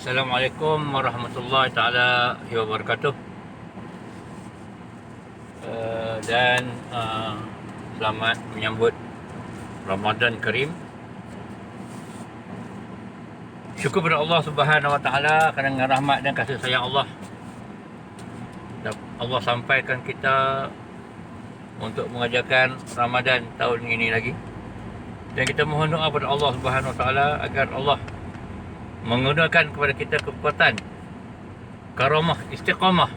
Assalamualaikum warahmatullahi taala wabarakatuh. Dan selamat menyambut Ramadan Karim. Syukur kepada Allah Subhanahu wa taala kerana rahmat dan kasih sayang Allah. Allah sampaikan kita untuk mengajarkan Ramadan tahun ini lagi. Dan kita mohon doa kepada Allah Subhanahu wa taala agar Allah menggunakan kepada kita kekuatan, karamah, istiqamah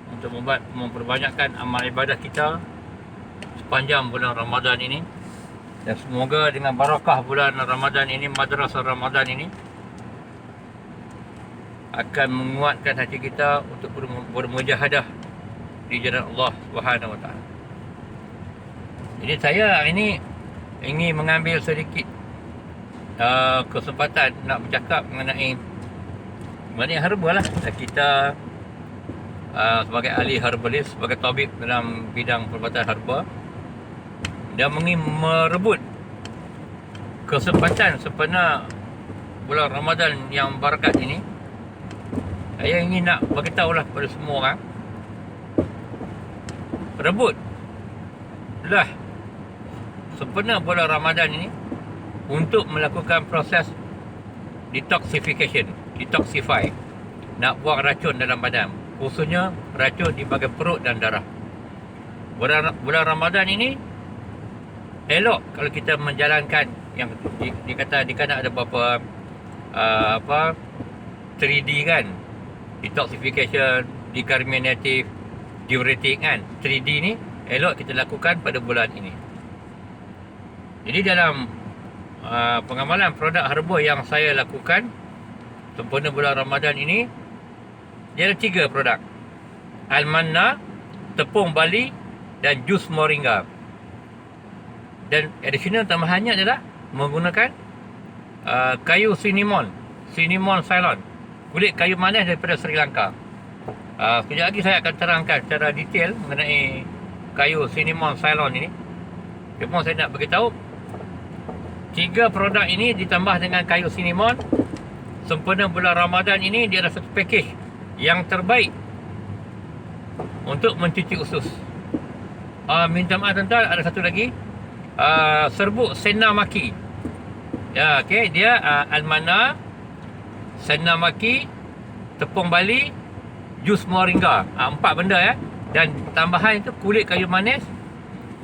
untuk memperbanyakkan amal ibadah kita sepanjang bulan Ramadan ini. Dan semoga dengan barakah bulan Ramadan ini, madrasah Ramadan ini akan menguatkan hati kita untuk bermujahadah di jalan Allah Subhanahu wa taala. Jadi saya hari ini ingin mengambil sedikit kesempatan nak bercakap mengenai herba lah. Kita sebagai ahli herbalist, sebagai tabib dalam bidang perubatan herba, dan ingin merebut kesempatan sempena bulan Ramadan yang barakat ini. Saya ingin nak beritahulah kepada semua orang, rebutlah sempena bulan Ramadan ini untuk melakukan proses detoxify, nak buang racun dalam badan, khususnya racun di bahagian perut dan darah. Bulan Ramadan ini elok kalau kita menjalankan yang dikata ada beberapa 3D kan, detoxification, decarminative, diuretic kan. 3D ni elok kita lakukan pada bulan ini. Jadi dalam pengamalan produk herba yang saya lakukan sempena bulan Ramadan ini, dia ada 3 produk: Al-Manna, tepung bali dan jus moringa. Dan additional tambahannya adalah menggunakan kayu cinnamon Ceylon, kulit kayu manis daripada Sri Lanka. Sekejap lagi saya akan terangkan secara detail mengenai kayu cinnamon Ceylon ini. Cuma saya nak beritahu 3 produk ini ditambah dengan kayu cinnamon sempena bulan Ramadan ini, dia ada satu package yang terbaik untuk mencuci usus. Minta maaf tuan-tuan, ada satu lagi, serbuk Senna Maki. Ya, okey, dia Al-Manna, Senna Maki, tepung bali, jus moringa. 4 benda ya. Dan tambahan itu kulit kayu manis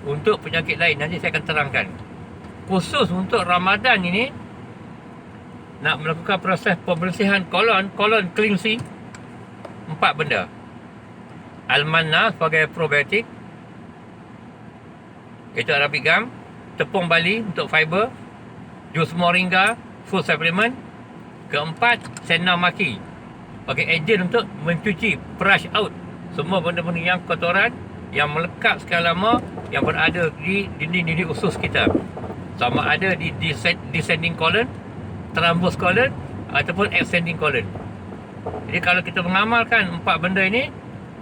untuk penyakit lain. Nanti saya akan terangkan. Khusus untuk Ramadan ini, nak melakukan proses pembersihan colon cleansing, 4 benda. Al-Manna sebagai probiotik, itu Arabic gum, tepung bali untuk fiber, jus moringa food supplement, keempat Senna Maki sebagai agent untuk mencuci, brush out semua benda-benda yang kotoran yang melekat sekian lama, yang berada di dinding-dinding usus kita, sama ada di descending colon, thrombus colon ataupun ascending colon. Jadi kalau kita mengamalkan 4 benda ini,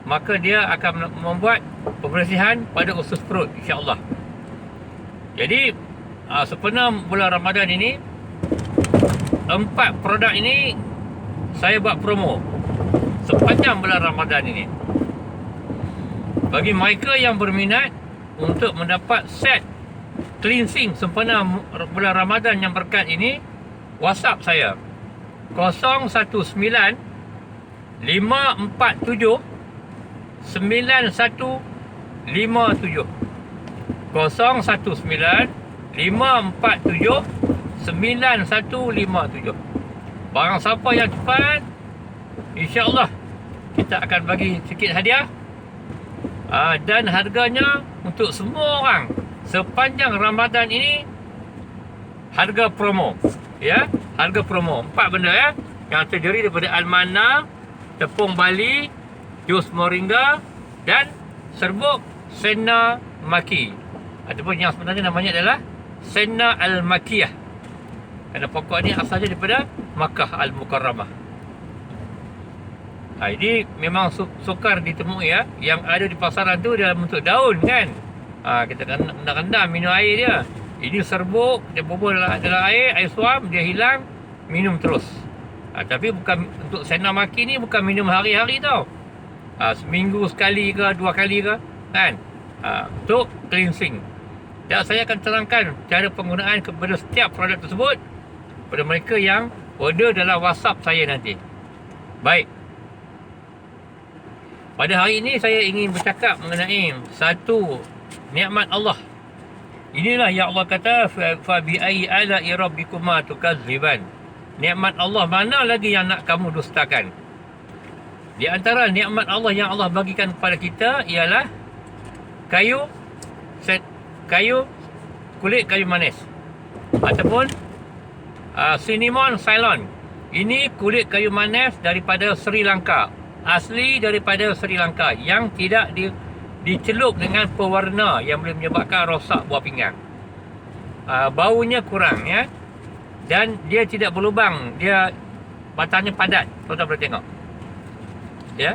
maka dia akan membuat pembersihan pada usus perut, insya-Allah. Jadi sempena bulan Ramadan ini, 4 produk ini saya buat promo sepanjang bulan Ramadan ini. Bagi mereka yang berminat untuk mendapat set cleansing sempena bulan Ramadan yang berkat ini, WhatsApp saya 019 547 9157, 019 547 9157. Barang siapa yang cepat, insya-Allah kita akan bagi sikit hadiah. Dan harganya untuk semua orang sepanjang Ramadan ini, harga promo ya, harga promo 4 benda ya, yang terdiri daripada Al-Manna, tepung bali, jus moringa dan serbuk Senna Maki, ataupun yang sebenarnya namanya adalah Senna Al-Makiyah, kerana pokok ni asalnya daripada Makkah Al-Mukarramah. Ini memang sukar ditemui ya. Yang ada di pasaran tu dalam bentuk daun kan. Kita kena rendam minum air dia. Ini serbuk, dia bubur dalam air suam, dia hilang, minum terus. Tapi bukan untuk sena maki ni bukan minum hari-hari tau. Seminggu sekali ke 2 kali ke, kan? Untuk cleansing. Dan saya akan terangkan cara penggunaan kepada setiap produk tersebut kepada mereka yang order dalam WhatsApp saya nanti. Baik. Pada hari ini saya ingin bercakap mengenai satu nikmat Allah. Inilah yang Allah kata, fa bi ayyi ala'i rabbikuma tukadziban. Nikmat Allah mana lagi yang nak kamu dustakan? Di antara nikmat Allah yang Allah bagikan kepada kita ialah kulit kayu manis ataupun cinnamon Ceylon. Ini kulit kayu manis daripada Sri Lanka, asli daripada Sri Lanka, yang tidak dicelup dengan pewarna yang boleh menyebabkan rosak buah pinggang. Baunya kurang, ya, dan dia tidak berlubang, dia batangnya padat. Tuan-tuan boleh tengok, ya.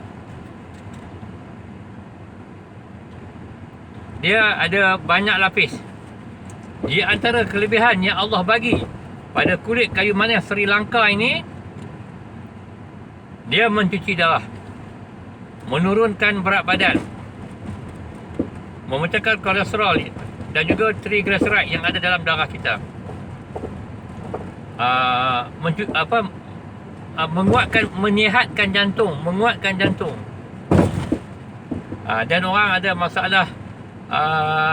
Dia ada banyak lapis. Di antara kelebihan yang Allah bagi pada kulit kayu manis Sri Lanka ini, dia mencuci darah, menurunkan berat badan, memecahkan kolesterol dan juga triglyceride yang ada dalam darah kita. Menyihatkan jantung, dan orang ada masalah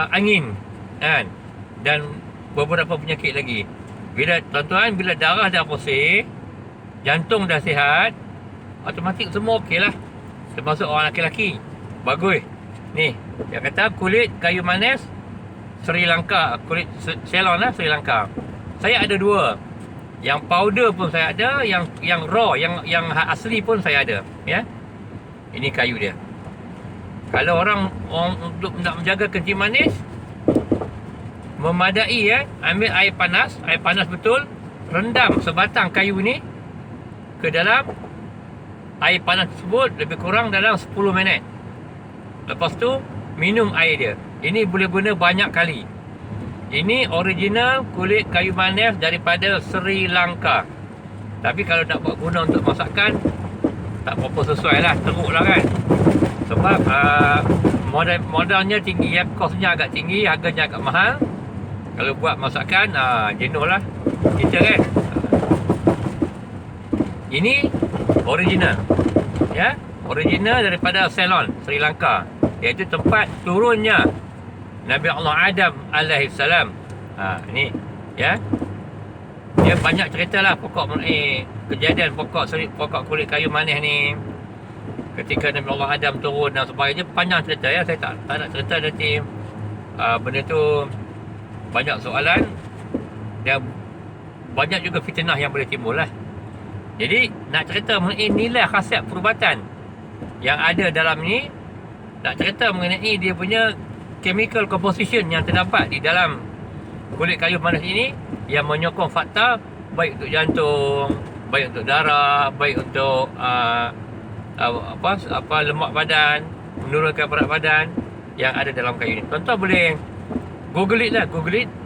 angin, kan, dan beberapa penyakit lagi. Bila darah dah bersih, jantung dah sihat, automatik semua okey lah, termasuk orang lelaki. Bagus. Ni, dia kata kulit kayu manis Sri Lanka, kulit Ceylon lah, Sri Lanka. Saya ada 2. Yang powder pun saya ada, yang raw, yang asli pun saya ada, ya. Ini kayu dia. Kalau orang untuk nak menjaga kencing manis, memadai, ya, ambil air panas betul, rendam sebatang kayu ni ke dalam air panas tersebut lebih kurang dalam 10 minit. Lepas tu minum air dia. Ini boleh guna banyak kali. Ini original kulit kayu manis daripada Sri Lanka. Tapi kalau nak buat guna untuk masakan, tak berapa sesuai lah, teruk lah kan. Sebab modalnya tinggi, ya, kosnya agak tinggi, harganya agak mahal. Kalau buat masakan, jenuh lah kita, kan. Ini original, ya, original daripada Ceylon, Sri Lanka, iaitu tempat turunnya Nabi Allah Adam alaihissalam. Ni, ya. Dia banyak cerita lah kejadian pokok kulit kayu manis ni ketika Nabi Allah Adam turun dan sebagainya. Panjang cerita, ya. Saya tak nak cerita nanti. Benda tu banyak soalan dan banyak juga fitnah yang boleh timbul lah. Jadi nak cerita mengenai nilai khasiat perubatan yang ada dalam ni, nak cerita mengenai dia punya chemical composition yang terdapat di dalam kulit kayu manis ini, yang menyokong fakta baik untuk jantung, baik untuk darah, baik untuk lemak badan, menurunkan berat badan yang ada dalam kayu ni. Tuan-tuan boleh Google it lah,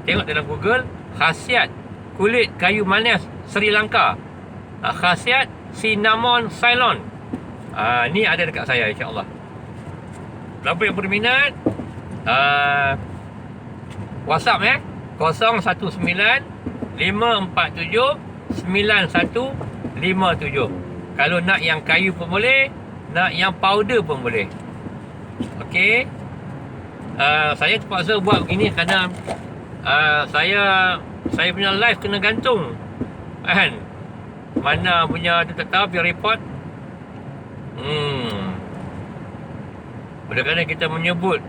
tengok dalam Google khasiat kulit kayu manis Sri Lanka, khasiat cinnamon Ceylon. Ni ada dekat saya, insya-Allah. Siapa yang berminat, WhatsApp, 019-547-9157. Kalau nak yang kayu pun boleh, nak yang powder pun boleh. Okey. Saya terpaksa buat begini kerana saya punya live kena gantung, kan. Mana punya tu tak tahu, biar report. Oleh kerana kita menyebut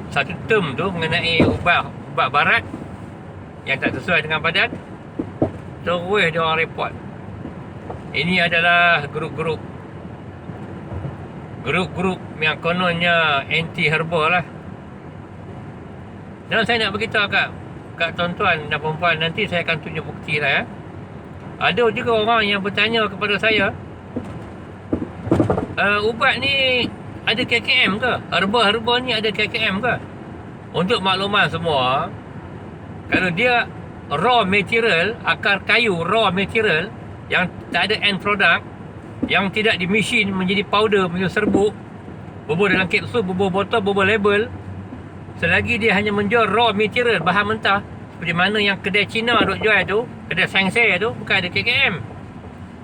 satu term tu mengenai ubat barat yang tak sesuai dengan badan, terus dia orang report. Ini adalah grup yang kononnya anti herbal lah. Dan saya nak beritahu kat tuan-tuan dan perempuan, nanti saya akan tunjuk bukti lah, ya. Ada juga orang yang bertanya kepada saya, ubat ni ada KKM ke? Herba ni ada KKM ke? Untuk makluman semua, kalau dia raw material, akar kayu raw material, yang tak ada end product, yang tidak di mesin menjadi powder, menjadi serbuk, bubur dalam kapsul, bubur botol, bubur label, selagi dia hanya menjual raw material, bahan mentah, seperti mana yang kedai Cina duk jual tu, kedai Sangsai tu, bukan ada KKM.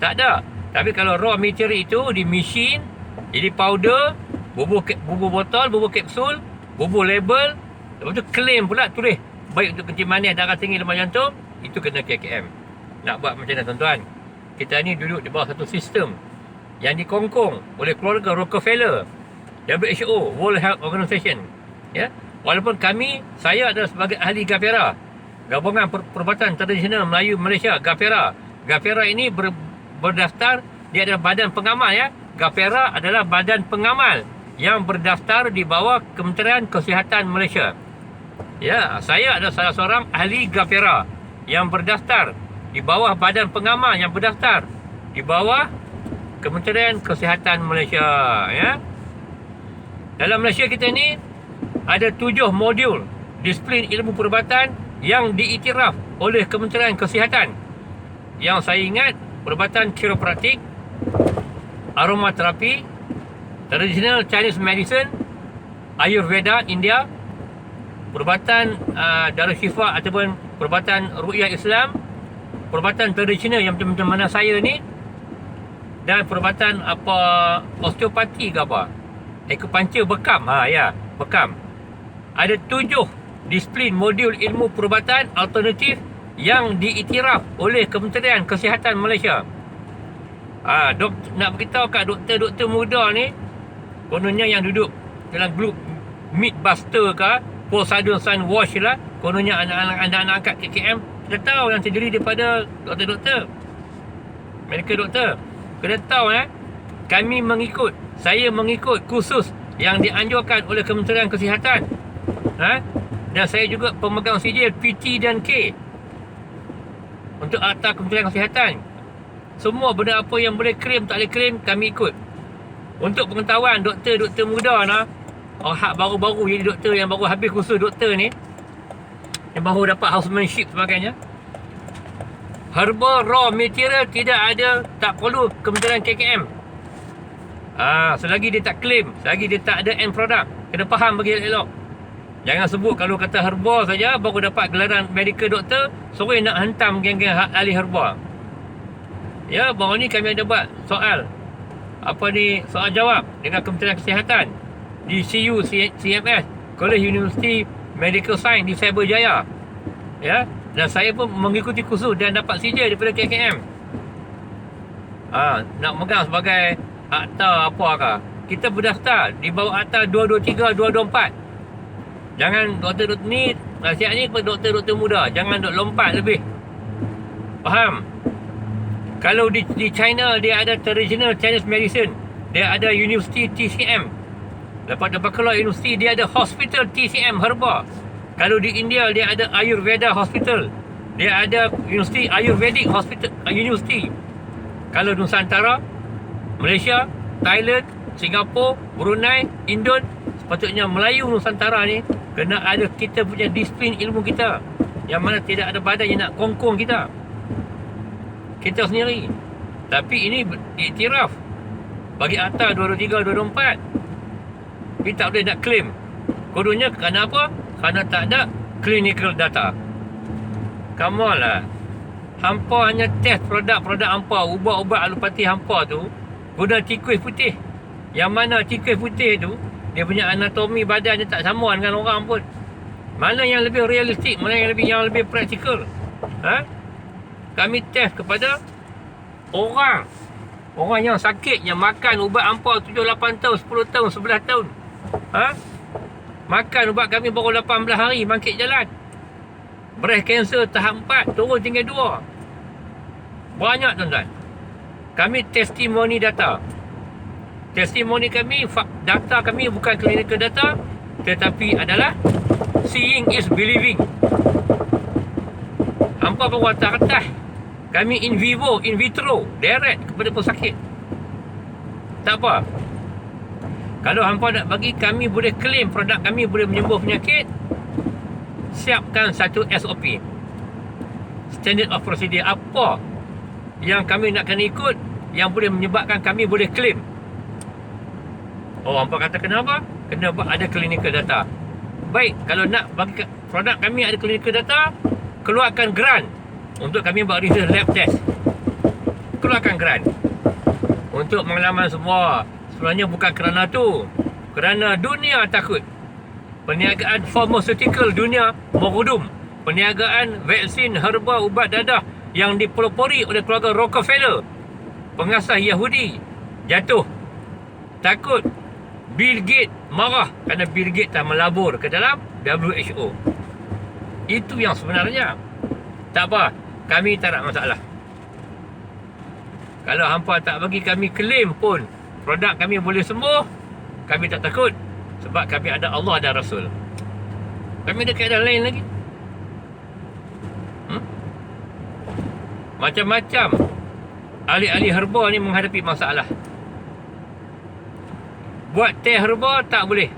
Tak ada. Tapi kalau raw material itu di mesin jadi powder, bubur botol, bubur kapsul, bubur label, lepas tu claim pula tulis baik untuk kencing manis, darah tinggi, lemak jantung, itu kena KKM. Nak buat macam mana tuan-tuan? Kita ni duduk di bawah satu sistem yang dikongkong oleh keluarga Rockefeller, WHO, World Health Organization. Ya, walaupun saya adalah sebagai ahli GAPERA, Gabungan Perubatan Tradisional Melayu Malaysia, GAPERA. GAPERA ini berdaftar, dia adalah badan pengamal ya. GAPERA adalah badan pengamal yang berdaftar di bawah Kementerian Kesihatan Malaysia. Ya, saya adalah salah seorang ahli GAPERA yang berdaftar di bawah badan pengamal yang berdaftar di bawah Kementerian Kesihatan Malaysia, ya. Dalam Malaysia kita ni ada 7 modul disiplin ilmu perubatan yang diiktiraf oleh Kementerian Kesihatan. Yang saya ingat, perubatan kiropraktik, aromaterapi, traditional Chinese medicine, Ayurveda India, perubatan Darushifa ataupun perubatan Ruqyah Islam, perubatan tradisional yang macam mana saya ni, dan perubatan osteopati ke apa, akupuncture, bekam, bekam. Ada 7 disiplin modul ilmu perubatan alternatif yang diiktiraf oleh Kementerian Kesihatan Malaysia. Nak beritahu kat doktor-doktor muda ni, kononnya yang duduk dalam grup Mythbuster ke Poseidon Sun Wash lah, kononnya anak-anak angkat KKM, kita tahu yang terdiri daripada doktor-doktor, medical doktor. Kita tahu saya mengikut kursus yang dianjurkan oleh Kementerian Kesihatan. Dan saya juga pemegang sijil PT dan K untuk akta Kementerian Kesihatan. Semua benda apa yang boleh claim, tak boleh claim, kami ikut. Untuk pengetahuan doktor-doktor muda hak baru-baru jadi doktor, yang baru habis kursus doktor ni, yang baru dapat housemanship sebagainya, herbal raw material tidak ada, tak perlu Kementerian KKM. Selagi dia tak claim, selagi dia tak ada end product, kena faham bagi elok. Jangan sebut kalau kata herbal saja baru dapat gelaran medical doktor, sorry nak hentam geng-geng ahli herbal. Ya, baru ni kami ada buat soal soal jawab dengan Kementerian Kesihatan di CUCMS, College University Medical Science di Cyberjaya. Ya, dan saya pun mengikuti kursus dan dapat sijil daripada KKM. Nak megang sebagai akta apakah, kita berdaftar di bawah akta 223, 224. Jangan doktor-doktor ni, nasihat ni kepada doktor-doktor muda, jangan duk lompat lebih. Faham? Kalau di China dia ada traditional Chinese medicine, dia ada university TCM. Lepas dapat keluar university, dia ada hospital TCM herbal. Kalau di India dia ada Ayurveda Hospital, dia ada university Ayurvedic Hospital University. Kalau Nusantara, Malaysia, Thailand, Singapura, Brunei, Indon, sepatutnya Melayu Nusantara ni kena ada kita punya disiplin ilmu kita, yang mana tidak ada badan yang nak kongkong kita sendiri. Tapi ini iktiraf bagi akta 223, 224. Tapi tak boleh nak claim. Kodenya kerana apa? Kerana tak ada clinical data. Come on lah. Hampa hanya test produk-produk hampa, ubat-ubat alopati hampa tu guna tikus putih. Yang mana tikus putih tu, dia punya anatomi badan dia tak sama dengan orang pun. Mana yang lebih realistik, mana yang lebih praktikal? Kami test kepada orang yang sakit, yang makan ubat hampa 7, 8 tahun, 10 tahun, 11 tahun. Makan ubat kami baru 18 hari bangkit jalan. Breast cancer tahap 4 turun tinggal 2. Banyak tuan-tuan. Kami testimoni data. Testimoni kami, data kami bukan clinical data, tetapi adalah seeing is believing. Hampa baru atas-atas, kami in vivo, in vitro, direct kepada pesakit. Tak apa. Kalau hampa nak bagi kami boleh claim produk kami boleh menyembuh penyakit, siapkan satu SOP, Standard of Procedure. Apa yang kami nak kena ikut, yang boleh menyebabkan kami boleh claim. Oh, hampa kata kenapa? Kena ada clinical data. Baik, kalau nak bagi produk kami ada clinical data, keluarkan grant untuk kami buat research lab test. Keluarkan grant untuk pengalaman semua. Sebenarnya bukan kerana tu, kerana dunia takut. Perniagaan pharmaceutical dunia merudum. Perniagaan vaksin herba ubat dadah yang dipelopori oleh keluarga Rockefeller, pengasas Yahudi, jatuh. Takut. Bill Gates marah kerana Bill Gates telah melabur ke dalam WHO. Itu yang sebenarnya. Tak apa, kami tak ada masalah. Kalau hampa tak bagi kami claim pun produk kami boleh sembuh, kami tak takut. Sebab kami ada Allah dan Rasul. Kami ada keadaan lain lagi. Macam-macam ahli-ahli herba ni menghadapi masalah. Buat teh herba tak boleh.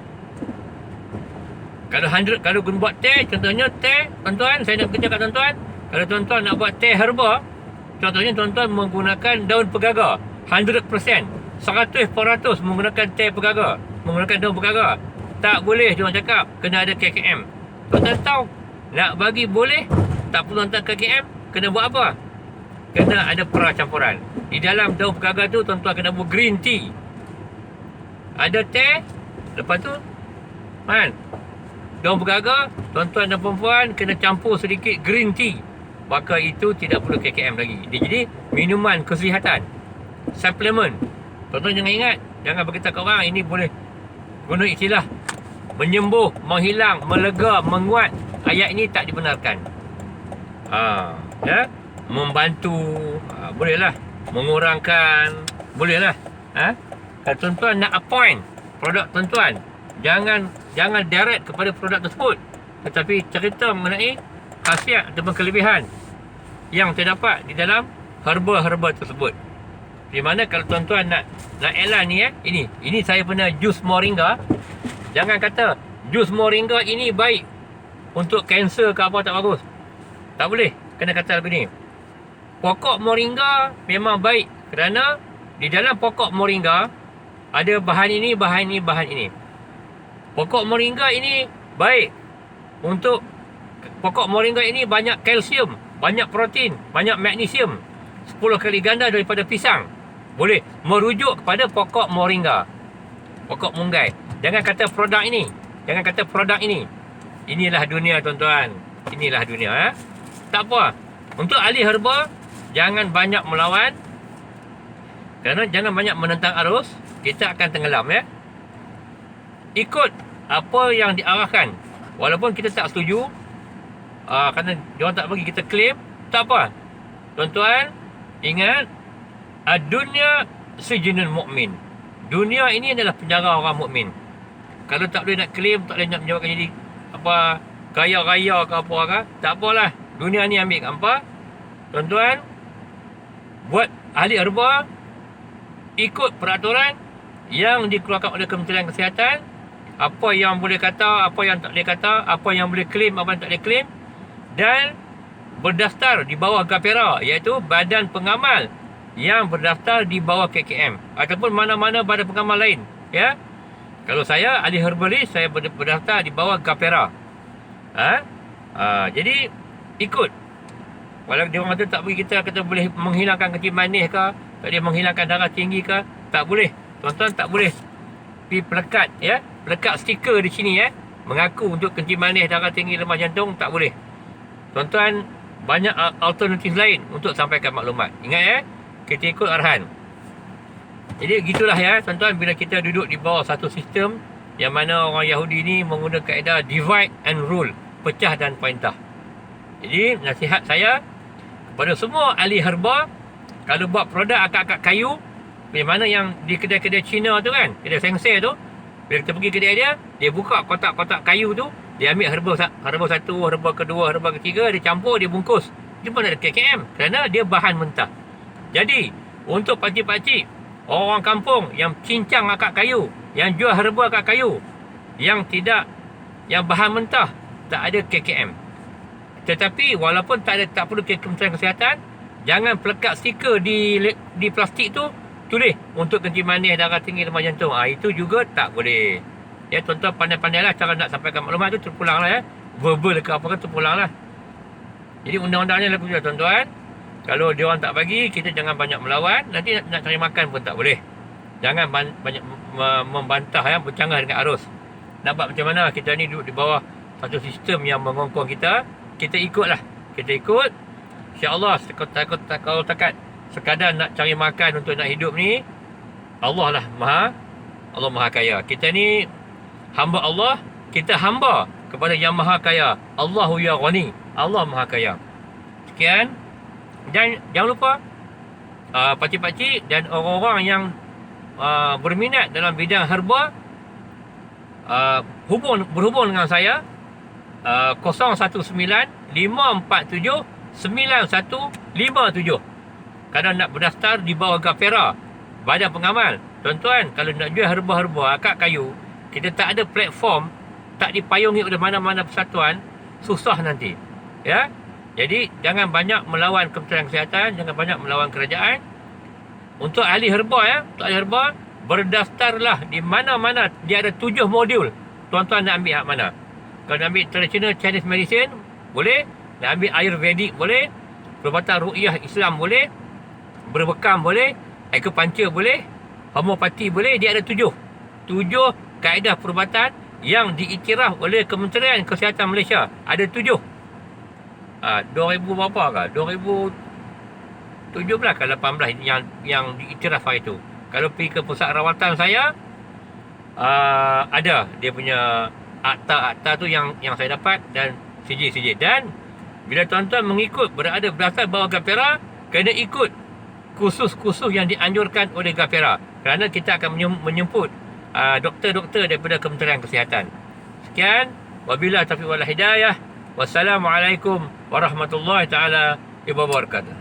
Kalau guna buat teh, contohnya teh, tuan-tuan, saya nak kerja kat tuan-tuan. Kalau tuan-tuan nak buat teh herba, contohnya tuan-tuan menggunakan daun pegaga 100%, 100% menggunakan teh pegaga, menggunakan daun pegaga. Tak boleh, diorang cakap kena ada KKM. Tuan-tuan tahu, nak bagi boleh, tak perlu hantar KKM, kena buat apa? Kena ada percampuran. Di dalam daun pegaga tu tuan-tuan kena buat green tea. Ada teh, lepas tu kan, daun pegaga, tuan-tuan dan perempuan kena campur sedikit green tea. Maka itu tidak perlu KKM lagi. Dia jadi minuman kesihatan, suplemen. Tuan-tuan jangan ingat, jangan berkata kat orang ini boleh guna istilah menyembuh, menghilang, melega, menguat. Ayat ini tak dibenarkan. Ya, membantu, bolehlah. Mengurangkan, bolehlah. Kalau tuan-tuan nak appoint produk tuan-tuan, jangan direct kepada produk tersebut, tetapi cerita mengenai khasiat ataupun kelebihan yang terdapat di dalam herba-herba tersebut. Di mana kalau tuan-tuan nak iklan ni, ini saya punya jus moringa. Jangan kata jus moringa ini baik untuk kanser ke apa, tak bagus. Tak boleh. Kena kata begini, pokok moringa memang baik kerana di dalam pokok moringa ada bahan ini, bahan ini, bahan ini. Pokok moringa ini baik untuk, pokok moringa ini banyak kalsium, banyak protein, banyak magnesium, 10 kali ganda daripada pisang. Boleh merujuk kepada pokok moringa, pokok munggai. Jangan kata produk ini, jangan kata produk ini. Inilah dunia, tuan-tuan. Inilah dunia. Tak apa. Untuk ahli herba, jangan banyak melawan, kerana jangan banyak menentang arus, kita akan tenggelam, ya. Ikut apa yang diarahkan. Walaupun kita tak setuju, kerana diorang tak bagi kita claim, tak apa. Tuan-tuan, ingat, dunia sijinul mukmin. Dunia ini adalah penjara orang mukmin. Kalau tak boleh nak claim, tak boleh nak menjawabkan jadi apa, kaya-raya ke apa ke, tak apalah. Dunia ni ambil kat hampa. Tuan-tuan, buat ahli herba, ikut peraturan yang dikeluarkan oleh Kementerian Kesihatan. Apa yang boleh kata, apa yang tak boleh kata, apa yang boleh claim, apa yang tak boleh claim. Dan berdaftar di bawah GAPERA, iaitu Badan Pengamal yang berdaftar di bawah KKM ataupun mana-mana badan pengamal lain, ya. Kalau saya ahli herbalist, saya berdaftar di bawah GAPERA. Jadi ikut. Walau dia orang kata tak bagi kita, kata boleh menghilangkan kencing manis ke, tak boleh menghilangkan darah tinggi ke, tak boleh. Tuan-tuan tak boleh pergi pelekat, ya, pelekat stiker di sini, ya, mengaku untuk kencing manis, darah tinggi, lemah jantung, tak boleh. Tuan-tuan, banyak alternatif lain untuk sampaikan maklumat. Ingat, ya, kita ikut arahan. Jadi gitulah, ya, tuan-tuan, bila kita duduk di bawah satu sistem yang mana orang Yahudi ni menggunakan kaedah divide and rule, pecah dan perintah. Jadi nasihat saya kepada semua ahli herba, kalau buat produk akak-akak kayu, macam mana yang di kedai-kedai Cina tu kan, kedai Sengse tu, bila kita pergi kedai dia, dia buka kotak-kotak kayu tu, dia ambil herba satu, herba kedua, herba ketiga, dia campur, dia bungkus. Itu pun ada KKM kerana dia bahan mentah. Jadi untuk pakcik-pakcik, orang kampung yang cincang akak kayu, yang jual herba akak kayu, yang bahan mentah, tak ada KKM. Tetapi walaupun tak perlu Kementerian Kesihatan, Jangan pelekat stiker di plastik tu, tulis untuk kencing manis, darah tinggi, demam jantung. Itu juga tak boleh. Ya, tuan-tuan pandai-pandailah cara nak sampaikan maklumat tu, terpulanglah ya. Verbal ke apa ke, terpulanglah. Jadi undang-undangnya lagu je tuan-tuan. Kalau dia orang tak bagi, kita jangan banyak melawan. Nanti nak cari makan pun tak boleh. Jangan banyak membantah ya, bercanggah dengan arus. Nak buat macam mana? Kita ni duduk di bawah satu sistem yang mengongkong kita. Kita ikutlah. Kita ikut. InsyaAllah, kalau takat sekadar nak cari makan untuk nak hidup ni, Allah lah Allah Maha Kaya. Kita ni hamba Allah. Kita hamba kepada yang Maha Kaya. Allahu ya Ghani. Allah Maha Kaya. Sekian. Dan jangan lupa pakcik-pakcik dan orang-orang yang berminat dalam bidang herba, berhubung dengan saya 019-547-9157. Kalau nak berdaftar di bawah Gapera, Badan Pengamal. Tuan-tuan, kalau nak jual herba-herba akak kayu, kita tak ada platform, tak dipayungi oleh mana-mana persatuan, susah nanti. Ya. Jadi jangan banyak melawan Kementerian Kesihatan, jangan banyak melawan kerajaan. Untuk ahli herba ya, untuk ahli herba, berdaftarlah di mana-mana. Dia ada 7 modul. Tuan-tuan nak ambil hak mana? Kalau nak ambil traditional Chinese medicine, boleh. Nak ambil Ayurvedic, boleh. Perubatan ruqyah Islam, boleh. Berbekam, boleh. Acupuncture, boleh. Homeopati, boleh. Dia ada 7 kaedah perubatan yang diiktiraf oleh Kementerian Kesihatan Malaysia. Ada 7. 2000 berapa kah? 2017 ke 18 yang diiktiraf hari itu. Kalau pergi ke pusat rawatan saya, ada dia punya akta tu yang saya dapat dan CJ. Dan bila tuan-tuan mengikut berdasar bawah Gapera, kena ikut kursus-kursus yang dianjurkan oleh Gapera. Kerana kita akan menjemput doktor-doktor daripada Kementerian Kesihatan. Sekian. Wabillahi taufiq wal hidayah. Wassalamualaikum warahmatullahi taala wabarakatuh.